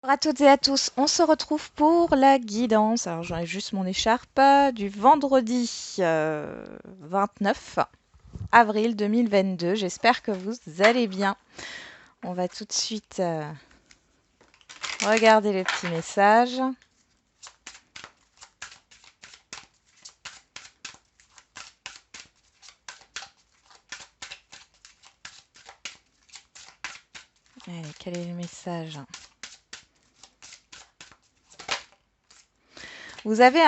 Bonjour à toutes et à tous, on se retrouve pour la guidance. Alors j'enlève juste mon écharpe du vendredi 29 avril 2022. J'espère que vous allez bien. On va tout de suite regarder le petit message. Allez, quel est le message? Vous vivez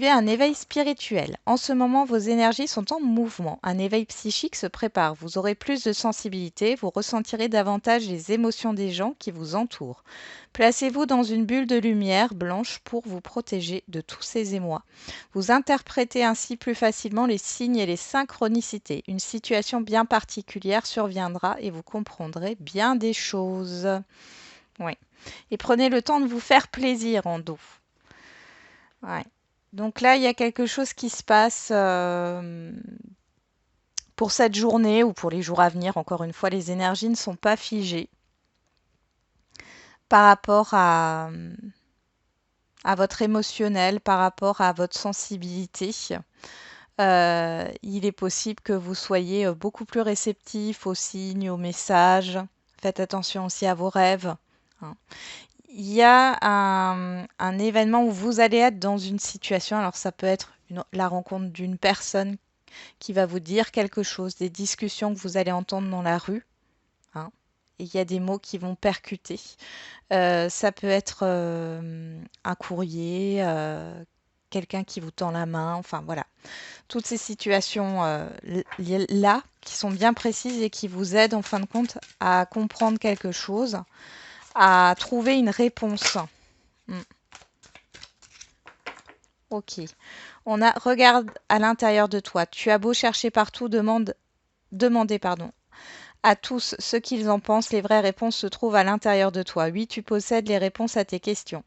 un éveil spirituel. En ce moment, vos énergies sont en mouvement. Un éveil psychique se prépare. Vous aurez plus de sensibilité. Vous ressentirez davantage les émotions des gens qui vous entourent. Placez-vous dans une bulle de lumière blanche pour vous protéger de tous ces émois. Vous interprétez ainsi plus facilement les signes et les synchronicités. Une situation bien particulière surviendra et vous comprendrez bien des choses. Oui. Et prenez le temps de vous faire plaisir en dos. Ouais. Donc là, il y a quelque chose qui se passe pour cette journée ou pour les jours à venir. Encore une fois, les énergies ne sont pas figées par rapport à votre émotionnel, par rapport à votre sensibilité. Il est possible que vous soyez beaucoup plus réceptif aux signes, aux messages. Faites attention aussi à vos rêves. Hein. Il y a un événement où vous allez être dans une situation, alors ça peut être la rencontre d'une personne qui va vous dire quelque chose, des discussions que vous allez entendre dans la rue. Hein, et il y a des mots qui vont percuter. Ça peut être un courrier, quelqu'un qui vous tend la main, enfin voilà. Toutes ces situations là qui sont bien précises et qui vous aident en fin de compte à comprendre quelque chose, à trouver une réponse. Mm. Ok. Regarde à l'intérieur de toi. Tu as beau chercher partout, demander à tous ce qu'ils en pensent, les vraies réponses se trouvent à l'intérieur de toi. Oui, tu possèdes les réponses à tes questions.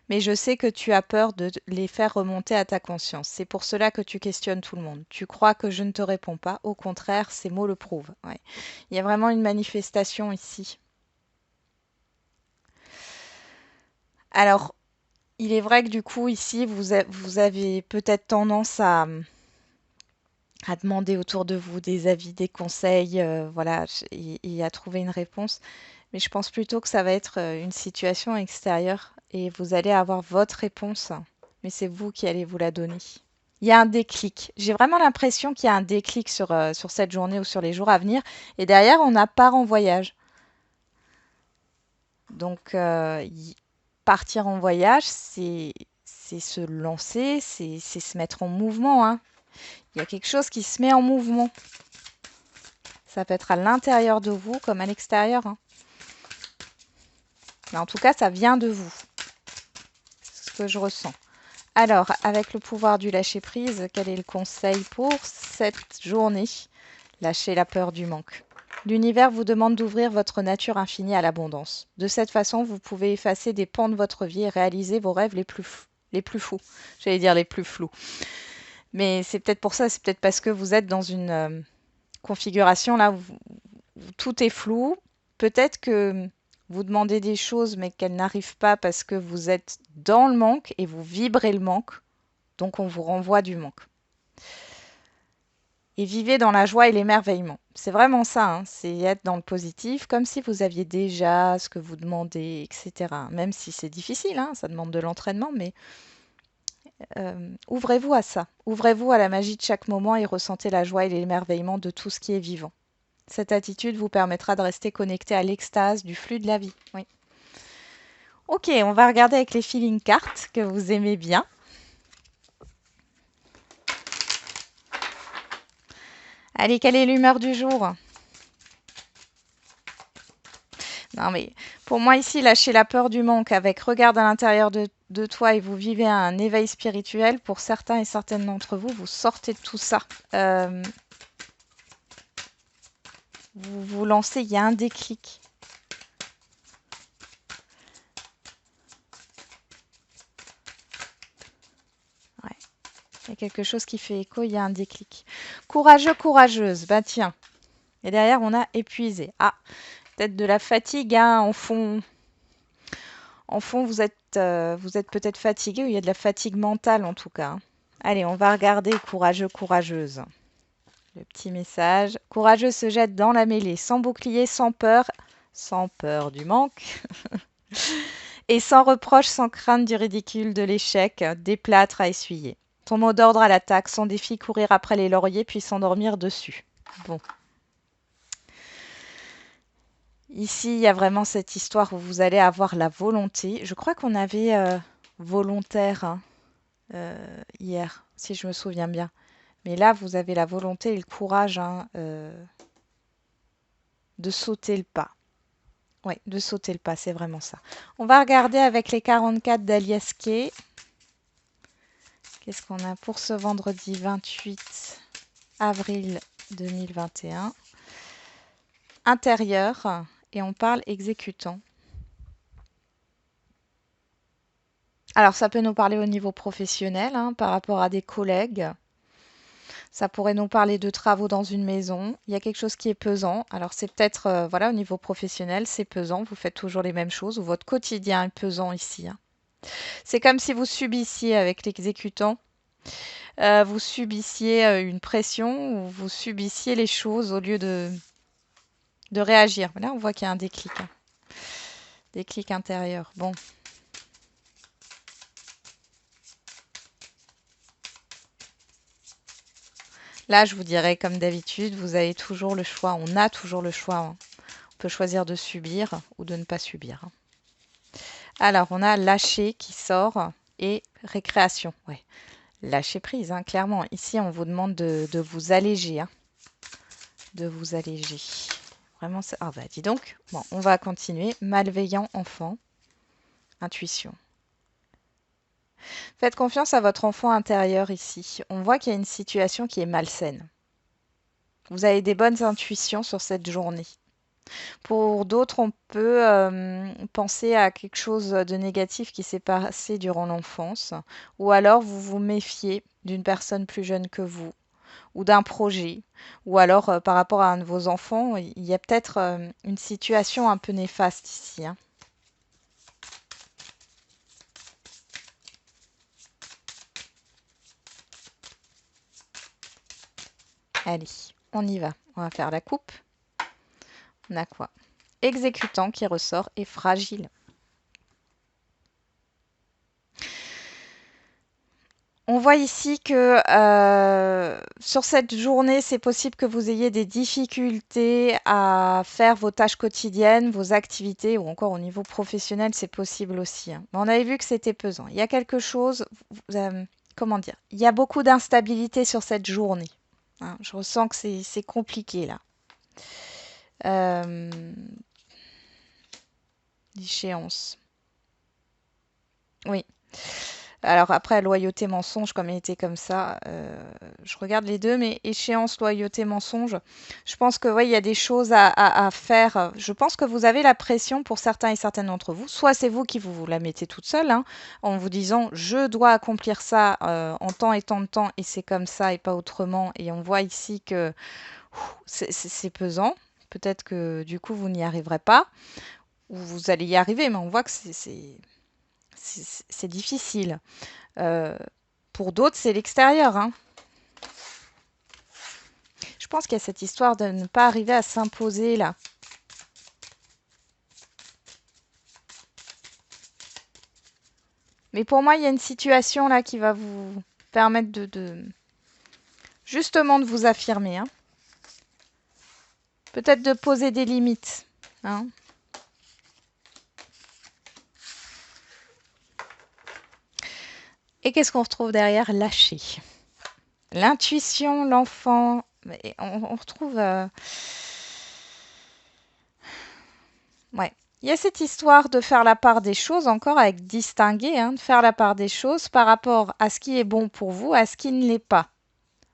Mais je sais que tu as peur de les faire remonter à ta conscience. C'est pour cela que tu questionnes tout le monde. Tu crois que je ne te réponds pas. Au contraire, ces mots le prouvent. Ouais. Il y a vraiment une manifestation ici. Alors, il est vrai que du coup, ici, vous avez peut-être tendance à demander autour de vous des avis, des conseils, voilà, et à trouver une réponse. Mais je pense plutôt que ça va être une situation extérieure et vous allez avoir votre réponse, mais c'est vous qui allez vous la donner. Il y a un déclic. J'ai vraiment l'impression qu'il y a un déclic sur cette journée ou sur les jours à venir. Et derrière, on part en voyage. Donc, partir en voyage, c'est se lancer, c'est se mettre en mouvement. Hein. Il y a quelque chose qui se met en mouvement. Ça peut être à l'intérieur de vous comme à l'extérieur. Hein. Mais en tout cas, ça vient de vous. C'est ce que je ressens. Alors, avec le pouvoir du lâcher-prise, quel est le conseil pour cette journée? Lâchez la peur du manque. L'univers vous demande d'ouvrir votre nature infinie à l'abondance. De cette façon, vous pouvez effacer des pans de votre vie et réaliser vos rêves les plus fous. J'allais dire les plus flous. Mais c'est peut-être pour ça, c'est peut-être parce que vous êtes dans une configuration là où tout est flou. Peut-être que vous demandez des choses mais qu'elles n'arrivent pas parce que vous êtes dans le manque et vous vibrez le manque. Donc on vous renvoie du manque. Et vivez dans la joie et l'émerveillement. C'est vraiment ça, hein, c'est être dans le positif, comme si vous aviez déjà ce que vous demandez, etc. Même si c'est difficile, hein, ça demande de l'entraînement, mais ouvrez-vous à ça. Ouvrez-vous à la magie de chaque moment et ressentez la joie et l'émerveillement de tout ce qui est vivant. Cette attitude vous permettra de rester connecté à l'extase du flux de la vie. Oui. Ok, on va regarder avec les feeling cards que vous aimez bien. Allez, quelle est l'humeur du jour? Non, mais pour moi ici, lâchez la peur du manque avec regarde à l'intérieur de toi et vous vivez un éveil spirituel. Pour certains et certaines d'entre vous, vous sortez de tout ça. Vous vous lancez, il y a un déclic. Ouais. Il y a quelque chose qui fait écho, il y a un déclic. Courageux, courageuse, bah tiens. Et derrière, on a épuisé. Ah, peut-être de la fatigue hein, en fond. En fond, vous êtes peut-être fatigué ou il y a de la fatigue mentale en tout cas, hein. Allez, on va regarder courageux, courageuse. Le petit message. Courageux se jette dans la mêlée, sans bouclier, sans peur du manque, et sans reproche, sans crainte du ridicule, de l'échec, des plâtres à essuyer. Ton mot d'ordre à l'attaque, son défi, courir après les lauriers, puis s'endormir dessus. Bon. Ici, il y a vraiment cette histoire où vous allez avoir la volonté. Je crois qu'on avait volontaire, hein, hier, si je me souviens bien. Mais là, vous avez la volonté et le courage, hein, de sauter le pas. Oui, de sauter le pas, c'est vraiment ça. On va regarder avec les 44 d'Alias Kay. Qu'est-ce qu'on a pour ce vendredi 28 avril 2021? Intérieur, et on parle exécutant. Alors, ça peut nous parler au niveau professionnel, hein, par rapport à des collègues. Ça pourrait nous parler de travaux dans une maison. Il y a quelque chose qui est pesant. Alors, c'est peut-être, voilà, au niveau professionnel, c'est pesant. Vous faites toujours les mêmes choses ou votre quotidien est pesant ici, hein. C'est comme si vous subissiez avec l'exécutant, vous subissiez une pression ou vous subissiez les choses au lieu de réagir. Là, on voit qu'il y a un déclic, hein. Déclic intérieur. Bon. Là, je vous dirais, comme d'habitude, vous avez toujours le choix. On a toujours le choix, hein. On peut choisir de subir ou de ne pas subir, hein. Alors, on a lâcher qui sort et récréation. Ouais. Lâcher prise, hein, clairement. Ici, on vous demande de vous alléger, hein. De vous alléger. Vraiment, ça... Ah bah, dis donc. Bon, on va continuer. Malveillant enfant. Intuition. Faites confiance à votre enfant intérieur ici. On voit qu'il y a une situation qui est malsaine. Vous avez des bonnes intuitions sur cette journée. Pour d'autres, on peut penser à quelque chose de négatif qui s'est passé durant l'enfance, ou alors vous vous méfiez d'une personne plus jeune que vous, ou d'un projet, ou alors par rapport à un de vos enfants, il y a peut-être une situation un peu néfaste ici, hein. Allez, on y va. On va faire la coupe. On a quoi? Exécutant qui ressort et fragile. On voit ici que sur cette journée, c'est possible que vous ayez des difficultés à faire vos tâches quotidiennes, vos activités, ou encore au niveau professionnel, c'est possible aussi, hein. Mais on avait vu que c'était pesant. Il y a quelque chose, comment dire, il y a beaucoup d'instabilité sur cette journée, hein. Je ressens que c'est compliqué là. Euh, L'échéance. Oui. Alors après, loyauté, mensonge, comme il était comme ça, je regarde les deux, mais échéance, loyauté, mensonge, je pense que ouais, il y a des choses à faire. Je pense que vous avez la pression pour certains et certaines d'entre vous. Soit c'est vous qui vous la mettez toute seule, hein, en vous disant je dois accomplir ça en temps et tant de temps, et c'est comme ça et pas autrement. Et on voit ici que c'est pesant. Peut-être que du coup, vous n'y arriverez pas, ou vous allez y arriver, mais on voit que c'est difficile. Euh, pour d'autres, c'est l'extérieur, hein. Je pense qu'il y a cette histoire de ne pas arriver à s'imposer là. Mais pour moi, il y a une situation là qui va vous permettre justement de vous affirmer, hein. Peut-être de poser des limites, hein. Et qu'est-ce qu'on retrouve derrière? Lâcher. L'intuition, l'enfant. On retrouve... Ouais. Il y a cette histoire de faire la part des choses, encore avec distinguer, hein, de faire la part des choses par rapport à ce qui est bon pour vous, à ce qui ne l'est pas.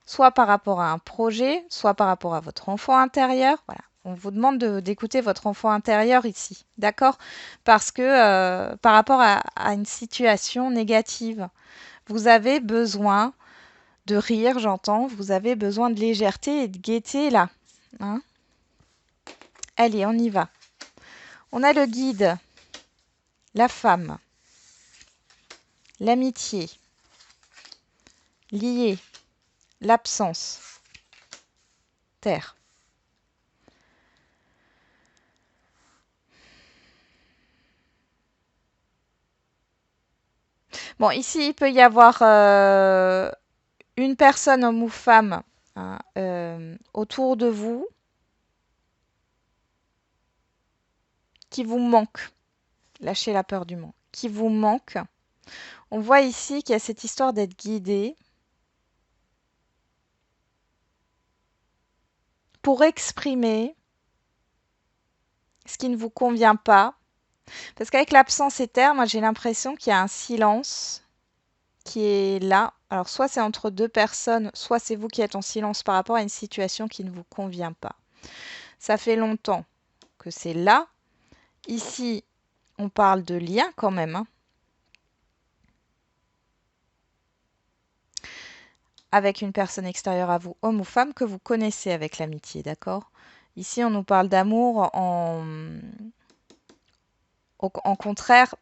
Soit par rapport à un projet, soit par rapport à votre enfant intérieur. Voilà. On vous demande d'écouter votre enfant intérieur ici, d'accord? Parce que par rapport à une situation négative, vous avez besoin de rire, j'entends, vous avez besoin de légèreté et de gaieté là, hein. Allez, on y va. On a le guide, la femme, l'amitié, lié, l'absence, terre. Bon, ici, il peut y avoir une personne, homme ou femme, hein, autour de vous qui vous manque. Lâchez la peur du manque. Qui vous manque. On voit ici qu'il y a cette histoire d'être guidé pour exprimer ce qui ne vous convient pas. Parce qu'avec l'absence éther, moi j'ai l'impression qu'il y a un silence qui est là. Alors soit c'est entre deux personnes, soit c'est vous qui êtes en silence par rapport à une situation qui ne vous convient pas. Ça fait longtemps que c'est là. Ici, on parle de lien quand même, hein, avec une personne extérieure à vous, homme ou femme, que vous connaissez avec l'amitié, d'accord? Ici, on nous parle d'amour en contraire,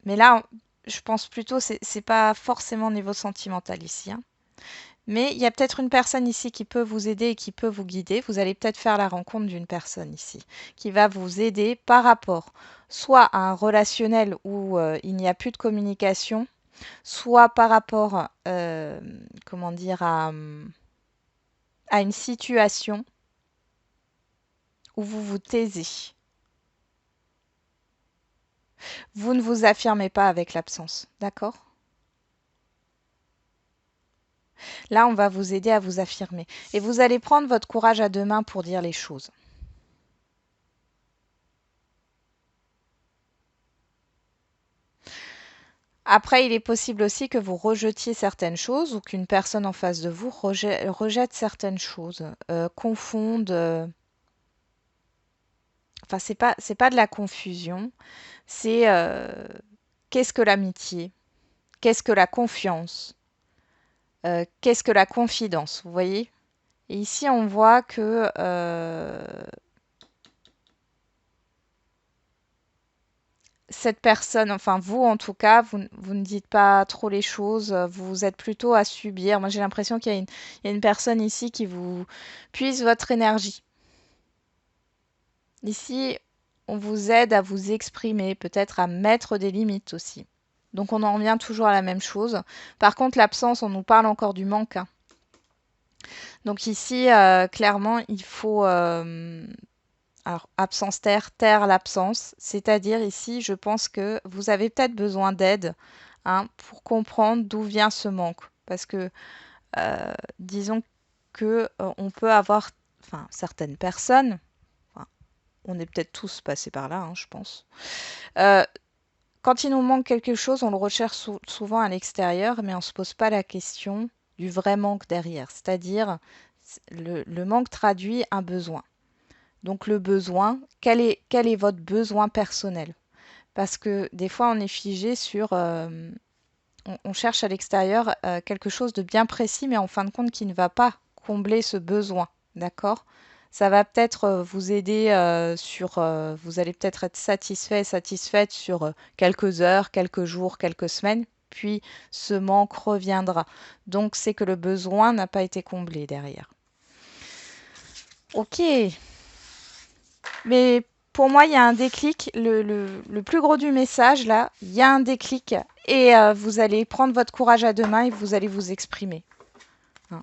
mais là, je pense plutôt, c'est pas forcément au niveau sentimental ici, hein. Mais il y a peut-être une personne ici qui peut vous aider et qui peut vous guider. Vous allez peut-être faire la rencontre d'une personne ici qui va vous aider par rapport soit à un relationnel où il n'y a plus de communication, soit par rapport, comment dire, à une situation où vous vous taisez. Vous ne vous affirmez pas avec l'absence, d'accord? Là, on va vous aider à vous affirmer. Et vous allez prendre votre courage à deux mains pour dire les choses. Après, il est possible aussi que vous rejetiez certaines choses ou qu'une personne en face de vous rejette certaines choses, confonde. Enfin, c'est pas de la confusion. C'est qu'est-ce que l'amitié? Qu'est-ce que la confiance? Qu'est-ce que la confidence? Vous voyez? Et ici, on voit que cette personne, enfin vous en tout cas, vous ne dites pas trop les choses, vous êtes plutôt à subir. Moi, j'ai l'impression qu'il y a il y a une personne ici qui vous puise votre énergie. Ici, on vous aide à vous exprimer, peut-être à mettre des limites aussi. Donc on en revient toujours à la même chose. Par contre, l'absence, on nous parle encore du manque, hein. Donc ici, clairement, il faut alors, absence terre, terre l'absence, c'est-à-dire ici, je pense que vous avez peut-être besoin d'aide, hein, pour comprendre d'où vient ce manque. Parce que, disons que on peut avoir, enfin, certaines personnes, enfin, on est peut-être tous passés par là, hein, je pense. Euh, Quand il nous manque quelque chose, on le recherche souvent à l'extérieur, mais on ne se pose pas la question du vrai manque derrière. C'est-à-dire, le manque traduit un besoin. Donc le besoin, quel est votre besoin personnel? Parce que des fois, on est figé sur, on cherche à l'extérieur quelque chose de bien précis, mais en fin de compte, qui ne va pas combler ce besoin. D'accord? Ça va peut-être vous aider sur, vous allez peut-être être satisfait, satisfaite sur quelques heures, quelques jours, quelques semaines, puis ce manque reviendra. Donc c'est que le besoin n'a pas été comblé derrière. Ok, mais pour moi, il y a un déclic. Le plus gros du message, là, il y a un déclic. Et vous allez prendre votre courage à deux mains et vous allez vous exprimer. Hein.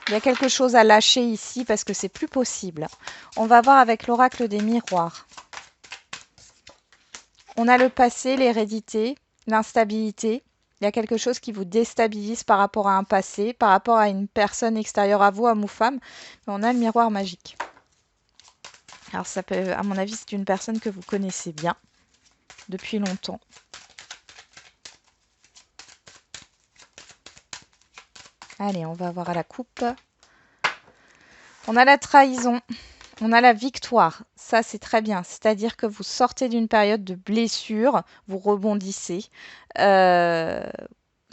Il y a quelque chose à lâcher ici parce que c'est plus possible. On va voir avec l'oracle des miroirs. On a le passé, l'hérédité, l'instabilité. Il y a quelque chose qui vous déstabilise par rapport à un passé, par rapport à une personne extérieure à vous, homme ou femme. Mais on a le miroir magique. Alors ça peut, à mon avis, c'est une personne que vous connaissez bien depuis longtemps. Allez, on va voir à la coupe. On a la trahison, on a la victoire. Ça, c'est très bien. C'est-à-dire que vous sortez d'une période de blessure, vous rebondissez. Euh,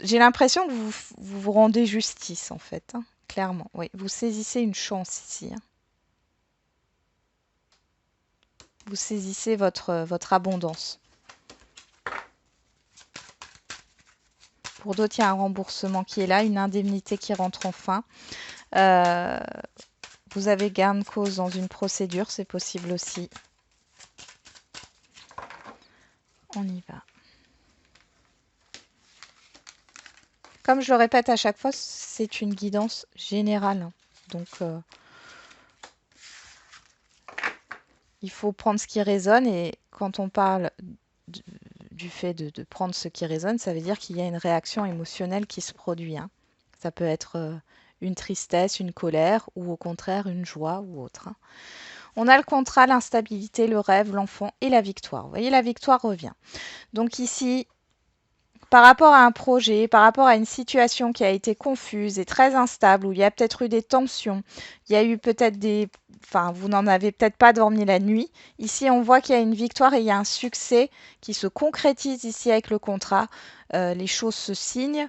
J'ai l'impression que vous rendez justice, en fait, hein, clairement. Oui, vous saisissez une chance ici, hein. vous saisissez votre abondance. Pour d'autres, il y a un remboursement qui est là, une indemnité qui rentre enfin. Vous avez gain de cause dans une procédure, c'est possible aussi. On y va. Comme je le répète à chaque fois, c'est une guidance générale. Donc, il faut prendre ce qui résonne. Et quand on parle du fait de prendre ce qui résonne, ça veut dire qu'il y a une réaction émotionnelle qui se produit. Hein. Ça peut être une tristesse, une colère ou au contraire une joie ou autre. Hein. On a le contrat, l'instabilité, le rêve, l'enfant et la victoire. Vous voyez, la victoire revient. Donc ici, par rapport à un projet, par rapport à une situation qui a été confuse et très instable, où il y a peut-être eu des tensions, il y a eu peut-être des... Enfin, vous n'en avez peut-être pas dormi la nuit. Ici, on voit qu'il y a une victoire et il y a un succès qui se concrétise ici avec le contrat. Les choses se signent.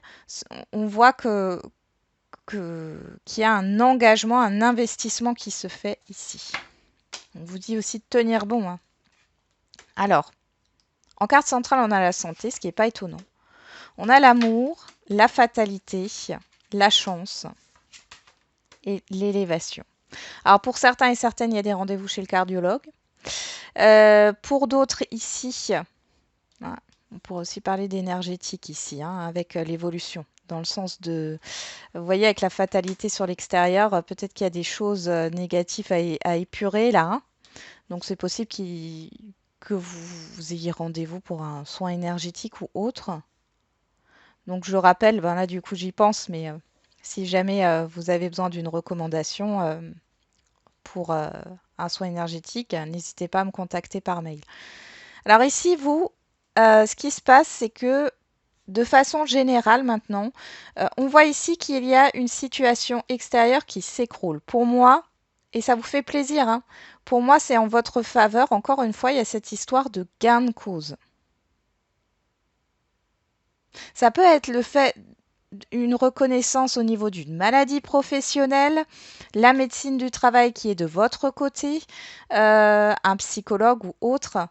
On voit qu'il y a un engagement, un investissement qui se fait ici. On vous dit aussi de tenir bon. Hein. Alors, en carte centrale, on a la santé, ce qui n'est pas étonnant. On a l'amour, la fatalité, la chance et l'élévation. Alors pour certains et certaines, il y a des rendez-vous chez le cardiologue. Pour d'autres ici, on pourrait aussi parler d'énergétique ici, hein, avec l'évolution. Dans le sens de, vous voyez, avec la fatalité sur l'extérieur, peut-être qu'il y a des choses négatives à épurer là. Hein. Donc c'est possible que vous ayez rendez-vous pour un soin énergétique ou autre. Donc je rappelle, ben là du coup j'y pense, mais si jamais vous avez besoin d'une recommandation pour un soin énergétique, n'hésitez pas à me contacter par mail. Alors ici, vous, ce qui se passe, c'est que de façon générale maintenant, on voit ici qu'il y a une situation extérieure qui s'écroule. Pour moi, et ça vous fait plaisir, hein, pour moi c'est en votre faveur. Encore une fois, il y a cette histoire de gain de cause. Ça peut être le fait une reconnaissance au niveau d'une maladie professionnelle, la médecine du travail qui est de votre côté, un psychologue ou autre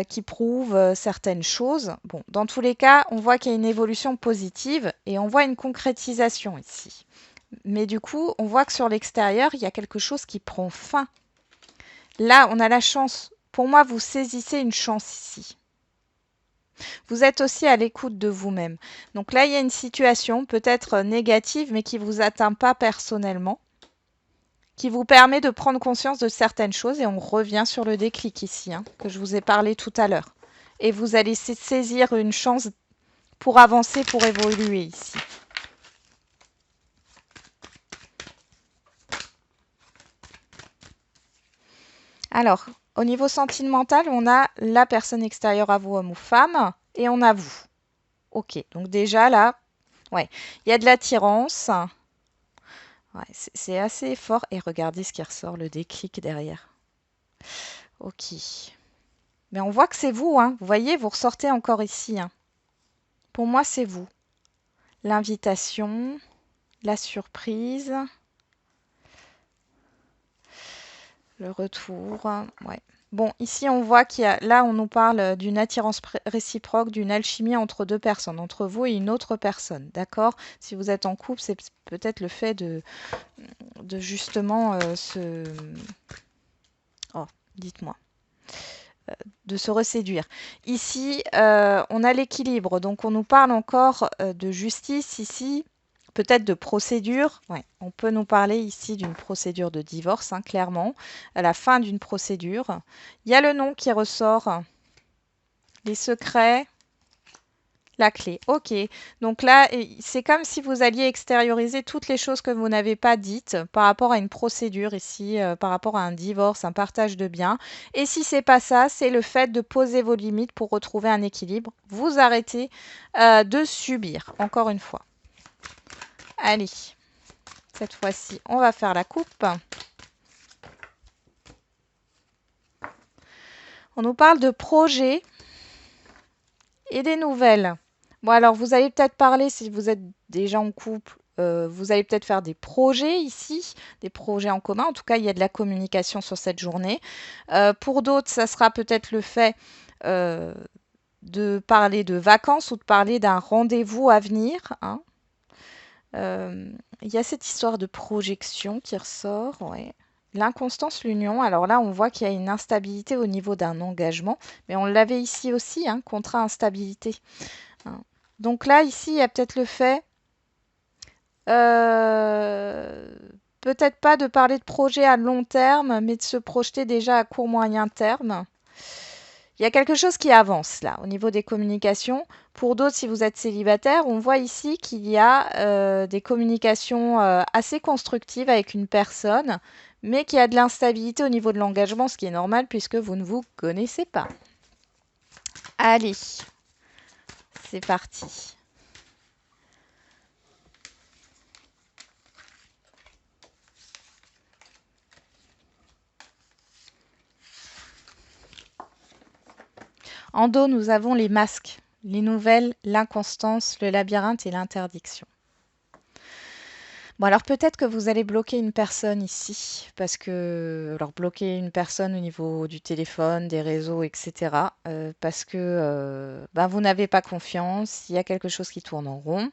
qui prouve certaines choses. Bon, dans tous les cas, on voit qu'il y a une évolution positive et on voit une concrétisation ici. Mais du coup, on voit que sur l'extérieur, il y a quelque chose qui prend fin. Là, on a la chance. Pour moi, vous saisissez une chance ici. Vous êtes aussi à l'écoute de vous-même. Donc là, il y a une situation peut-être négative, mais qui ne vous atteint pas personnellement, qui vous permet de prendre conscience de certaines choses. Et on revient sur le déclic ici, hein, que je vous ai parlé tout à l'heure. Et vous allez saisir une chance pour avancer, pour évoluer ici. Alors, au niveau sentimental, on a la personne extérieure à vous, homme ou femme, et on a vous. Ok, donc déjà là, ouais, il y a de l'attirance. Ouais, c'est assez fort. Et regardez ce qui ressort, le déclic derrière. Ok. Mais on voit que c'est vous, hein. Vous voyez, vous ressortez encore ici. Hein. Pour moi, c'est vous. L'invitation, la surprise, le retour. Ouais. Bon, ici, on voit qu'il y a... Là, on nous parle d'une attirance réciproque, d'une alchimie entre deux personnes, entre vous et une autre personne. D'accord? Si vous êtes en couple, c'est peut-être le fait de justement se... Oh, dites-moi. De se reséduire. Ici, on a l'équilibre. Donc, on nous parle encore de justice ici, peut-être de procédure. Ouais, on peut nous parler ici d'une procédure de divorce, hein, clairement, à la fin d'une procédure. Il y a le nom qui ressort, les secrets, la clé. Ok. Donc là, c'est comme si vous alliez extérioriser toutes les choses que vous n'avez pas dites par rapport à une procédure ici, par rapport à un divorce, un partage de biens. Et si c'est pas ça, c'est le fait de poser vos limites pour retrouver un équilibre. Vous arrêtez de subir, encore une fois. Allez, cette fois-ci, on va faire la coupe. On nous parle de projets et des nouvelles. Bon, alors vous allez peut-être parler, si vous êtes déjà en couple, vous allez peut-être faire des projets ici, des projets en commun. En tout cas, il y a de la communication sur cette journée. Pour d'autres, ça sera peut-être le fait euh, de parler de vacances ou de parler d'un rendez-vous à venir, hein. Il y a cette histoire de projection qui ressort, ouais. L'inconstance, l'union. Alors là, on voit qu'il y a une instabilité au niveau d'un engagement, mais on l'avait ici aussi, hein, contrat instabilité, hein. Donc là, ici, il y a peut-être le fait, euh, peut-être pas de parler de projet à long terme, mais de se projeter déjà à court moyen terme. Il y a quelque chose qui avance là au niveau des communications. Pour d'autres, si vous êtes célibataire, on voit ici qu'il y a des communications assez constructives avec une personne, mais qu'il y a de l'instabilité au niveau de l'engagement, ce qui est normal puisque vous ne vous connaissez pas. Allez, c'est parti. En dos, nous avons les masques, les nouvelles, l'inconstance, le labyrinthe et l'interdiction. Bon, alors peut-être que vous allez bloquer une personne ici, parce que, alors bloquer une personne au niveau du téléphone, des réseaux, etc., parce que ben, vous n'avez pas confiance, il y a quelque chose qui tourne en rond.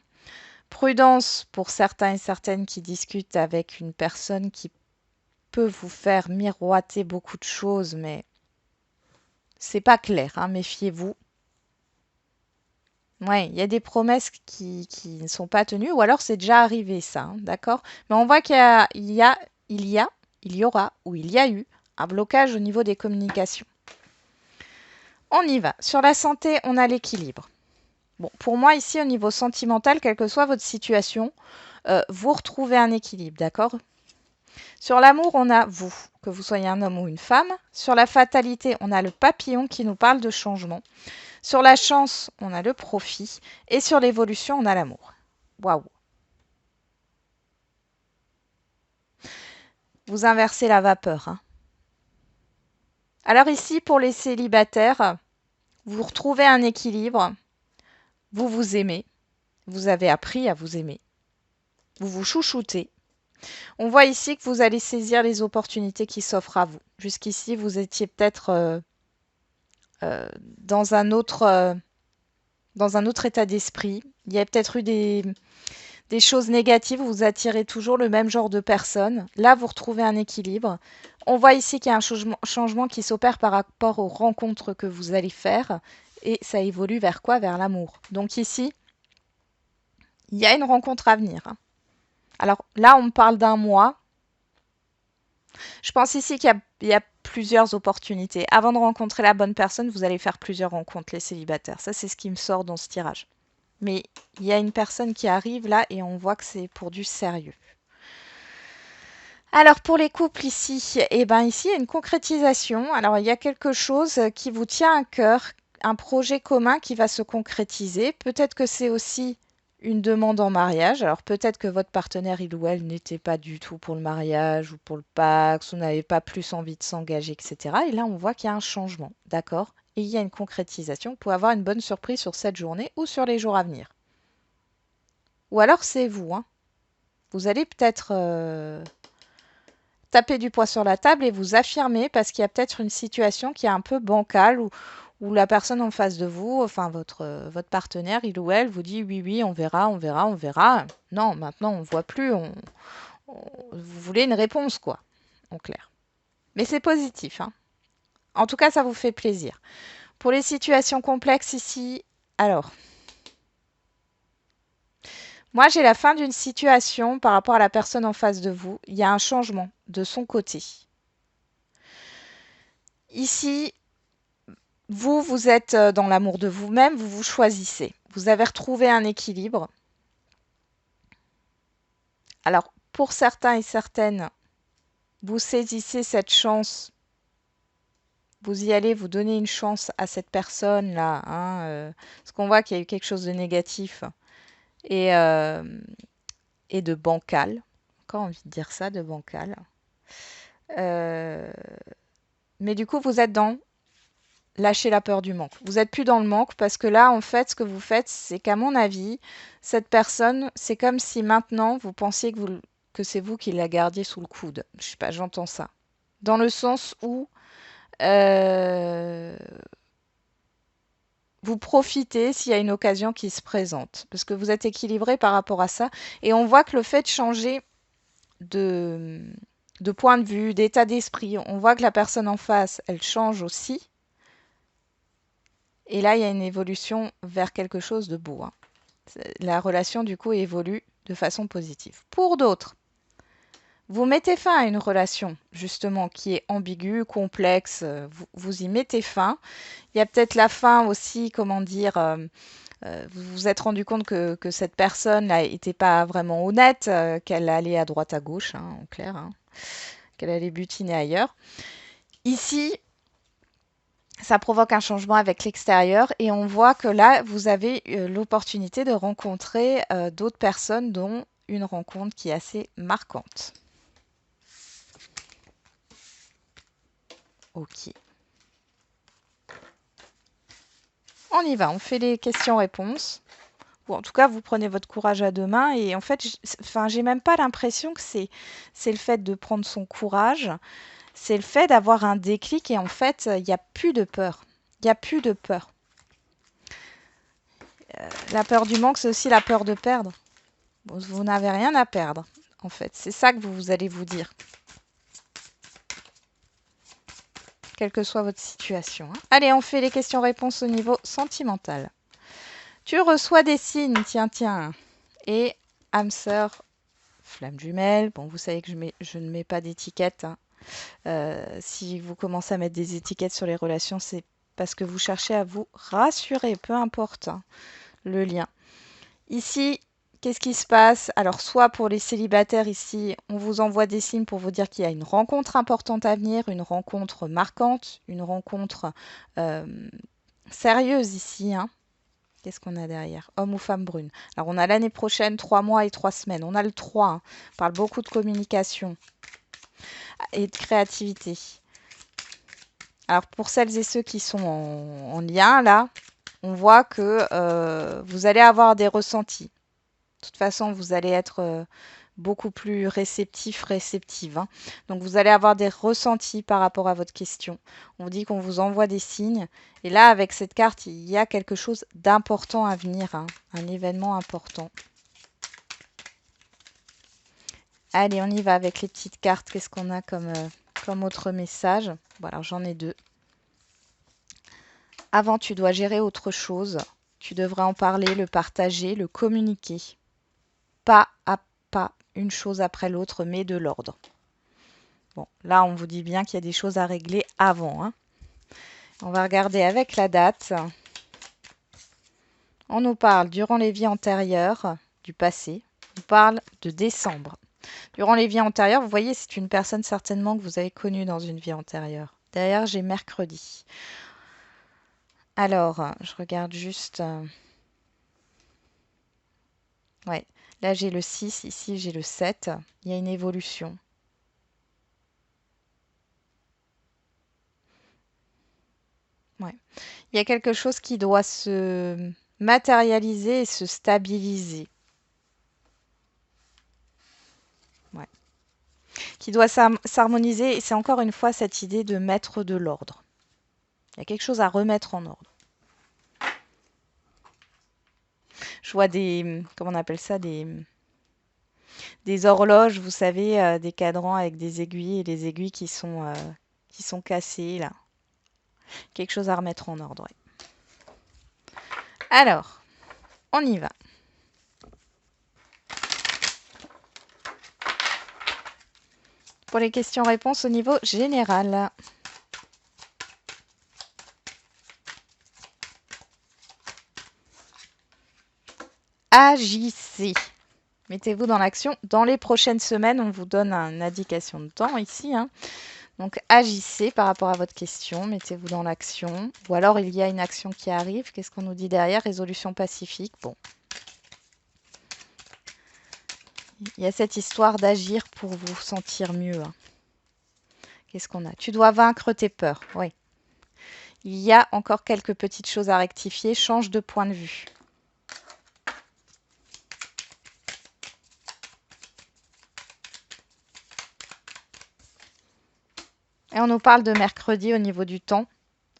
Prudence pour certains et certaines qui discutent avec une personne qui peut vous faire miroiter beaucoup de choses, mais c'est pas clair, hein, méfiez-vous. Ouais, il y a des promesses qui ne sont pas tenues, ou alors c'est déjà arrivé ça, hein, d'accord? Mais on voit il y aura, ou il y a eu un blocage au niveau des communications. On y va. Sur la santé, on a l'équilibre. Bon, pour moi ici, au niveau sentimental, quelle que soit votre situation, vous retrouvez un équilibre, d'accord? Sur l'amour, on a vous, que vous soyez un homme ou une femme. Sur la fatalité, on a le papillon qui nous parle de changement. Sur la chance, on a le profit. Et sur l'évolution, on a l'amour. Waouh! Vous inversez la vapeur, hein. Alors ici, pour les célibataires, vous retrouvez un équilibre. Vous vous aimez. Vous avez appris à vous aimer. Vous vous chouchoutez. On voit ici que vous allez saisir les opportunités qui s'offrent à vous. Jusqu'ici, vous étiez peut-être euh, dans un autre, euh, dans un autre état d'esprit. Il y a peut-être eu des choses négatives, vous attirez toujours le même genre de personnes. Là, vous retrouvez un équilibre. On voit ici qu'il y a un changement qui s'opère par rapport aux rencontres que vous allez faire. Et ça évolue vers quoi? Vers l'amour. Donc ici, il y a une rencontre à venir, hein. Alors là, on me parle d'un mois. Je pense ici qu'il y a plusieurs opportunités. Avant de rencontrer la bonne personne, vous allez faire plusieurs rencontres, les célibataires. Ça, c'est ce qui me sort dans ce tirage. Mais il y a une personne qui arrive là et on voit que c'est pour du sérieux. Alors pour les couples ici, eh ben ici il y a une concrétisation. Alors il y a quelque chose qui vous tient à cœur, un projet commun qui va se concrétiser. Peut-être que c'est aussi une demande en mariage. Alors peut-être que votre partenaire, il ou elle, n'était pas du tout pour le mariage ou pour le Pacs ou n'avait pas plus envie de s'engager, etc. Et là on voit qu'il y a un changement, d'accord? Et il y a une concrétisation. Vous pouvez avoir une bonne surprise sur cette journée ou sur les jours à venir. Ou alors c'est vous, hein. Vous allez peut-être taper du poing sur la table et vous affirmer parce qu'il y a peut-être une situation qui est un peu bancale où la personne en face de vous, enfin votre partenaire, il ou elle, vous dit oui, oui, on verra, on verra, on verra. Non, maintenant on ne voit plus, vous voulez une réponse, quoi, en clair. Mais c'est positif, hein. En tout cas, ça vous fait plaisir. Pour les situations complexes ici, alors, moi j'ai la fin d'une situation par rapport à la personne en face de vous. Il y a un changement de son côté. Ici, vous êtes dans l'amour de vous-même, vous vous choisissez. Vous avez retrouvé un équilibre. Alors, pour certains et certaines, vous saisissez cette chance. Vous y allez, vous donnez une chance à cette personne-là, hein, parce qu'on voit qu'il y a eu quelque chose de négatif et, euh, et de bancal. Encore envie de dire ça, de bancal. Euh, mais du coup, vous êtes dans lâcher la peur du manque. Vous n'êtes plus dans le manque parce que là, en fait, ce que vous faites, c'est qu'à mon avis, cette personne, c'est comme si maintenant vous pensiez que c'est vous qui la gardiez sous le coude. Je sais pas, j'entends ça. Dans le sens où euh, vous profitez s'il y a une occasion qui se présente. Parce que vous êtes équilibré par rapport à ça. Et on voit que le fait de changer de, de point de vue, d'état d'esprit, on voit que la personne en face, elle change aussi. Et là, il y a une évolution vers quelque chose de beau, hein. La relation, du coup, évolue de façon positive. Pour d'autres, vous mettez fin à une relation, justement, qui est ambiguë, complexe, vous y mettez fin. Il y a peut-être la fin aussi, comment dire, vous vous êtes rendu compte que cette personne-là n'était pas vraiment honnête, qu'elle allait à droite à gauche, hein, en clair, hein, qu'elle allait butiner ailleurs. Ici, ça provoque un changement avec l'extérieur et on voit que là, vous avez l'opportunité de rencontrer d'autres personnes, dont une rencontre qui est assez marquante. Ok. On y va, on fait les questions-réponses. Ou en tout cas, vous prenez votre courage à deux mains et en fait, j'ai même pas l'impression que c'est le fait de prendre son courage, c'est le fait d'avoir un déclic et en fait, il n'y a plus de peur. Il n'y a plus de peur. La peur du manque, c'est aussi la peur de perdre. Bon, vous n'avez rien à perdre, en fait. C'est ça que vous allez vous dire. Quelle que soit votre situation, hein. Allez, on fait les questions-réponses au niveau sentimental. Tu reçois des signes, tiens. Et âme sœur, flamme jumelle. Bon, vous savez que je ne mets pas d'étiquette, hein. Si vous commencez à mettre des étiquettes sur les relations, c'est parce que vous cherchez à vous rassurer, peu importe, hein, le lien. Ici, qu'est-ce qui se passe? Alors, soit pour les célibataires ici, on vous envoie des signes pour vous dire qu'il y a une rencontre importante à venir, une rencontre marquante, une rencontre sérieuse ici, hein. Qu'est-ce qu'on a derrière? Homme ou femme brune. Alors, on a l'année prochaine, 3 mois et 3 semaines. On a le 3, hein. On parle beaucoup de communication et de créativité. Alors, pour celles et ceux qui sont en lien, là, on voit que vous allez avoir des ressentis. De toute façon, vous allez être beaucoup plus réceptive, hein. Donc, vous allez avoir des ressentis par rapport à votre question. On dit qu'on vous envoie des signes. Et là, avec cette carte, il y a quelque chose d'important à venir, hein, un événement important. Allez, on y va avec les petites cartes. Qu'est-ce qu'on a comme autre message? Bon, alors, j'en ai deux. Avant, tu dois gérer autre chose. Tu devrais en parler, le partager, le communiquer. Pas à pas, une chose après l'autre, mais de l'ordre. Bon, là, on vous dit bien qu'il y a des choses à régler avant, hein. On va regarder avec la date. On nous parle durant les vies antérieures, du passé. On parle de décembre. Durant les vies antérieures, vous voyez, c'est une personne certainement que vous avez connue dans une vie antérieure. Derrière, j'ai mercredi. Alors, je regarde juste. Ouais, là j'ai le 6, ici j'ai le 7. Il y a une évolution. Ouais. Il y a quelque chose qui doit se matérialiser et se stabiliser. Ouais. Qui doit s'harmoniser. Et c'est encore une fois cette idée de mettre de l'ordre. Il y a quelque chose à remettre en ordre. Je vois des, comment on appelle ça, des horloges, vous savez, des cadrans avec des aiguilles et les aiguilles qui sont cassées là. Quelque chose à remettre en ordre. Ouais. Alors, on y va. Pour les questions-réponses au niveau général. Agissez. Mettez-vous dans l'action. Dans les prochaines semaines, on vous donne une indication de temps ici, hein. Donc agissez par rapport à votre question, mettez-vous dans l'action. Ou alors il y a une action qui arrive. Qu'est-ce qu'on nous dit derrière? Résolution pacifique. Bon. Il y a cette histoire d'agir pour vous sentir mieux, hein. Qu'est-ce qu'on a? Tu dois vaincre tes peurs. Oui. Il y a encore quelques petites choses à rectifier. Change de point de vue. Et on nous parle de mercredi au niveau du temps,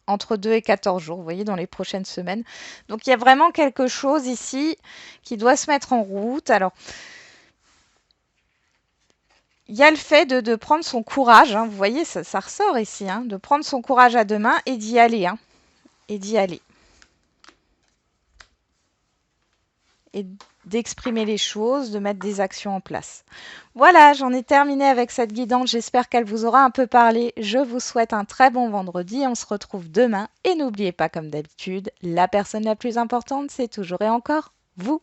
entre 2 et 14 jours, vous voyez, dans les prochaines semaines. Donc il y a vraiment quelque chose ici qui doit se mettre en route. Alors, il y a le fait de prendre son courage, hein, vous voyez, ça ressort ici, hein, de prendre son courage à deux mains et d'y aller. Hein, et d'y aller. Et d'exprimer les choses, de mettre des actions en place. Voilà, j'en ai terminé avec cette guidance. J'espère qu'elle vous aura un peu parlé. Je vous souhaite un très bon vendredi. On se retrouve demain. Et n'oubliez pas, comme d'habitude, la personne la plus importante, c'est toujours et encore vous.